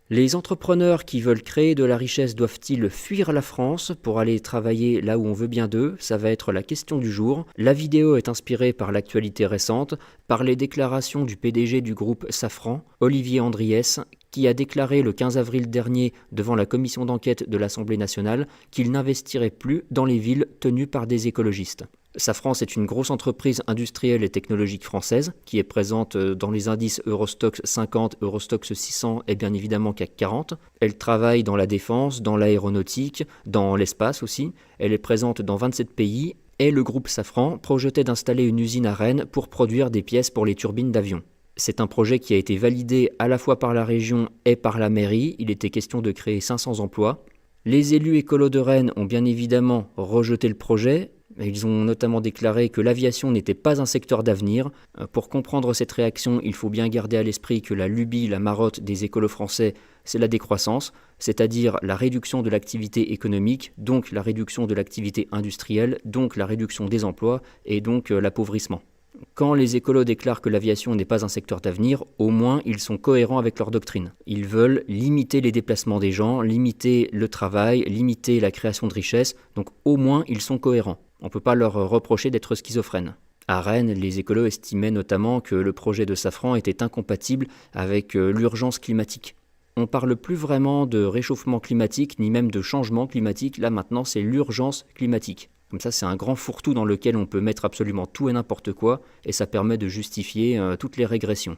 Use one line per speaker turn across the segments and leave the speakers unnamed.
Les entrepreneurs qui veulent créer de la richesse doivent-ils fuir la France pour aller travailler là où on veut bien d'eux? Ça va être la question du jour. La vidéo est inspirée par l'actualité récente, par les déclarations du PDG du groupe Safran, Olivier Andriès, qui a déclaré le 15 avril dernier devant la commission d'enquête de l'Assemblée nationale qu'il n'investirait plus dans les villes tenues par des écologistes. Safran, c'est une grosse entreprise industrielle et technologique française qui est présente dans les indices Eurostoxx 50, Eurostoxx 600 et bien évidemment CAC 40. Elle travaille dans la défense, dans l'aéronautique, dans l'espace aussi. Elle est présente dans 27 pays et le groupe Safran projetait d'installer une usine à Rennes pour produire des pièces pour les turbines d'avion. C'est un projet qui a été validé à la fois par la région et par la mairie. Il était question de créer 500 emplois. Les élus écolos de Rennes ont bien évidemment rejeté le projet. Ils ont notamment déclaré que l'aviation n'était pas un secteur d'avenir. Pour comprendre cette réaction, il faut bien garder à l'esprit que la lubie, la marotte des écolos français, c'est la décroissance, c'est-à-dire la réduction de l'activité économique, donc la réduction de l'activité industrielle, donc la réduction des emplois et donc l'appauvrissement. Quand les écolos déclarent que l'aviation n'est pas un secteur d'avenir, au moins ils sont cohérents avec leur doctrine. Ils veulent limiter les déplacements des gens, limiter le travail, limiter la création de richesses, donc au moins ils sont cohérents. On ne peut pas leur reprocher d'être schizophrènes. À Rennes, les écolos estimaient notamment que le projet de Safran était incompatible avec l'urgence climatique. On ne parle plus vraiment de réchauffement climatique, ni même de changement climatique, là maintenant c'est l'urgence climatique. Comme ça, c'est un grand fourre-tout dans lequel on peut mettre absolument tout et n'importe quoi, et ça permet de justifier toutes les régressions.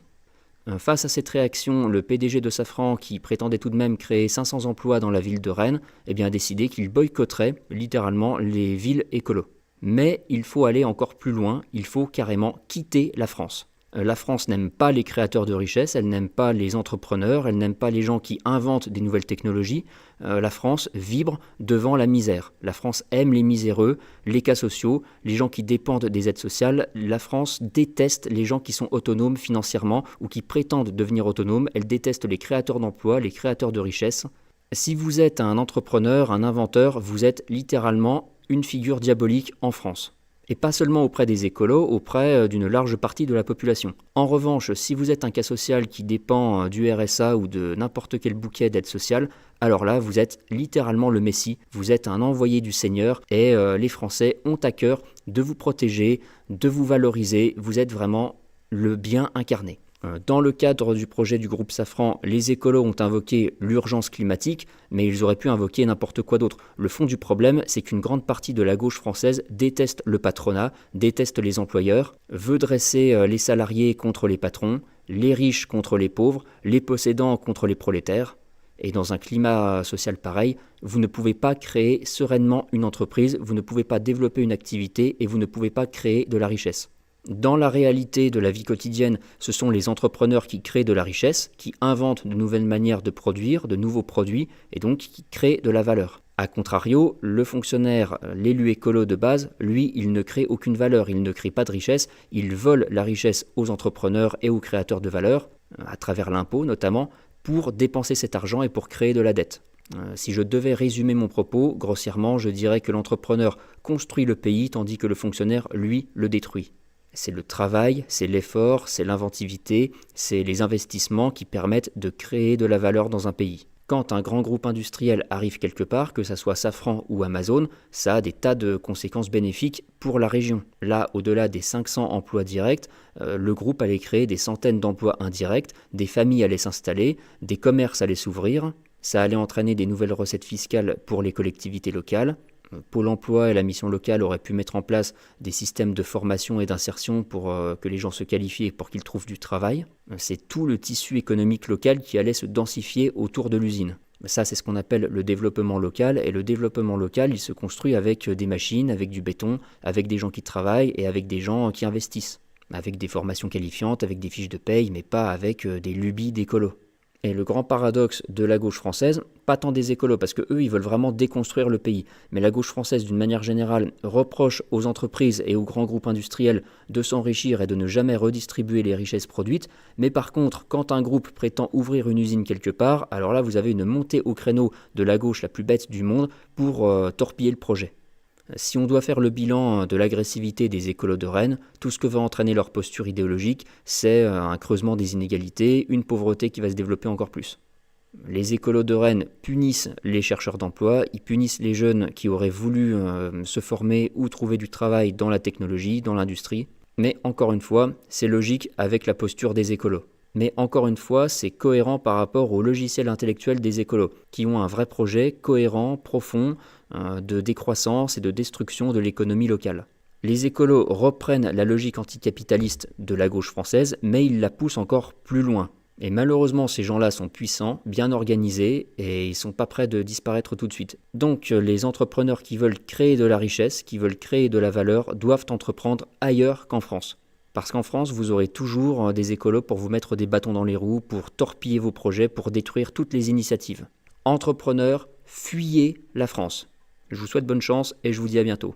Face à cette réaction, le PDG de Safran, qui prétendait tout de même créer 500 emplois dans la ville de Rennes, a décidé qu'il boycotterait littéralement les villes écolos. Mais il faut aller encore plus loin, il faut carrément quitter la France. La France n'aime pas les créateurs de richesses, elle n'aime pas les entrepreneurs, elle n'aime pas les gens qui inventent des nouvelles technologies. La France vibre devant la misère. La France aime les miséreux, les cas sociaux, les gens qui dépendent des aides sociales. La France déteste les gens qui sont autonomes financièrement ou qui prétendent devenir autonomes. Elle déteste les créateurs d'emplois, les créateurs de richesses. Si vous êtes un entrepreneur, un inventeur, vous êtes littéralement une figure diabolique en France. Et pas seulement auprès des écolos, auprès d'une large partie de la population. En revanche, si vous êtes un cas social qui dépend du RSA ou de n'importe quel bouquet d'aide sociale, alors là, vous êtes littéralement le Messie, vous êtes un envoyé du Seigneur et les Français ont à cœur de vous protéger, de vous valoriser, vous êtes vraiment le bien incarné. Dans le cadre du projet du groupe Safran, les écolos ont invoqué l'urgence climatique, mais ils auraient pu invoquer n'importe quoi d'autre. Le fond du problème, c'est qu'une grande partie de la gauche française déteste le patronat, déteste les employeurs, veut dresser les salariés contre les patrons, les riches contre les pauvres, les possédants contre les prolétaires. Et dans un climat social pareil, vous ne pouvez pas créer sereinement une entreprise, vous ne pouvez pas développer une activité et vous ne pouvez pas créer de la richesse. Dans la réalité de la vie quotidienne, ce sont les entrepreneurs qui créent de la richesse, qui inventent de nouvelles manières de produire, de nouveaux produits, et donc qui créent de la valeur. A contrario, le fonctionnaire, l'élu écolo de base, lui, il ne crée aucune valeur, il ne crée pas de richesse, il vole la richesse aux entrepreneurs et aux créateurs de valeur, à travers l'impôt notamment, pour dépenser cet argent et pour créer de la dette. Si je devais résumer mon propos, grossièrement, je dirais que l'entrepreneur construit le pays tandis que le fonctionnaire, lui, le détruit. C'est le travail, c'est l'effort, c'est l'inventivité, c'est les investissements qui permettent de créer de la valeur dans un pays. Quand un grand groupe industriel arrive quelque part, que ce soit Safran ou Amazon, ça a des tas de conséquences bénéfiques pour la région. Là, au-delà des 500 emplois directs, le groupe allait créer des centaines d'emplois indirects, des familles allaient s'installer, des commerces allaient s'ouvrir, ça allait entraîner des nouvelles recettes fiscales pour les collectivités locales. Pôle emploi et la mission locale auraient pu mettre en place des systèmes de formation et d'insertion pour que les gens se qualifient et pour qu'ils trouvent du travail. C'est tout le tissu économique local qui allait se densifier autour de l'usine. Ça, c'est ce qu'on appelle le développement local. Et le développement local, il se construit avec des machines, avec du béton, avec des gens qui travaillent et avec des gens qui investissent. Avec des formations qualifiantes, avec des fiches de paye, mais pas avec des lubies d'écolos. Et le grand paradoxe de la gauche française, pas tant des écolos, parce qu'eux, ils veulent vraiment déconstruire le pays, mais la gauche française, d'une manière générale, reproche aux entreprises et aux grands groupes industriels de s'enrichir et de ne jamais redistribuer les richesses produites, mais par contre, quand un groupe prétend ouvrir une usine quelque part, alors là, vous avez une montée au créneau de la gauche la plus bête du monde pour torpiller le projet. Si on doit faire le bilan de l'agressivité des écolos de Rennes, tout ce que va entraîner leur posture idéologique, c'est un creusement des inégalités, une pauvreté qui va se développer encore plus. Les écolos de Rennes punissent les chercheurs d'emploi, ils punissent les jeunes qui auraient voulu se former ou trouver du travail dans la technologie, dans l'industrie. Mais encore une fois, c'est logique avec la posture des écolos. Mais encore une fois, c'est cohérent par rapport au logiciel intellectuel des écolos, qui ont un vrai projet cohérent, profond, de décroissance et de destruction de l'économie locale. Les écolos reprennent la logique anticapitaliste de la gauche française, mais ils la poussent encore plus loin. Et malheureusement, ces gens-là sont puissants, bien organisés, et ils sont pas prêts de disparaître tout de suite. Donc les entrepreneurs qui veulent créer de la richesse, qui veulent créer de la valeur, doivent entreprendre ailleurs qu'en France. Parce qu'en France, vous aurez toujours des écolos pour vous mettre des bâtons dans les roues, pour torpiller vos projets, pour détruire toutes les initiatives. Entrepreneurs, fuyez la France. Je vous souhaite bonne chance et je vous dis à bientôt.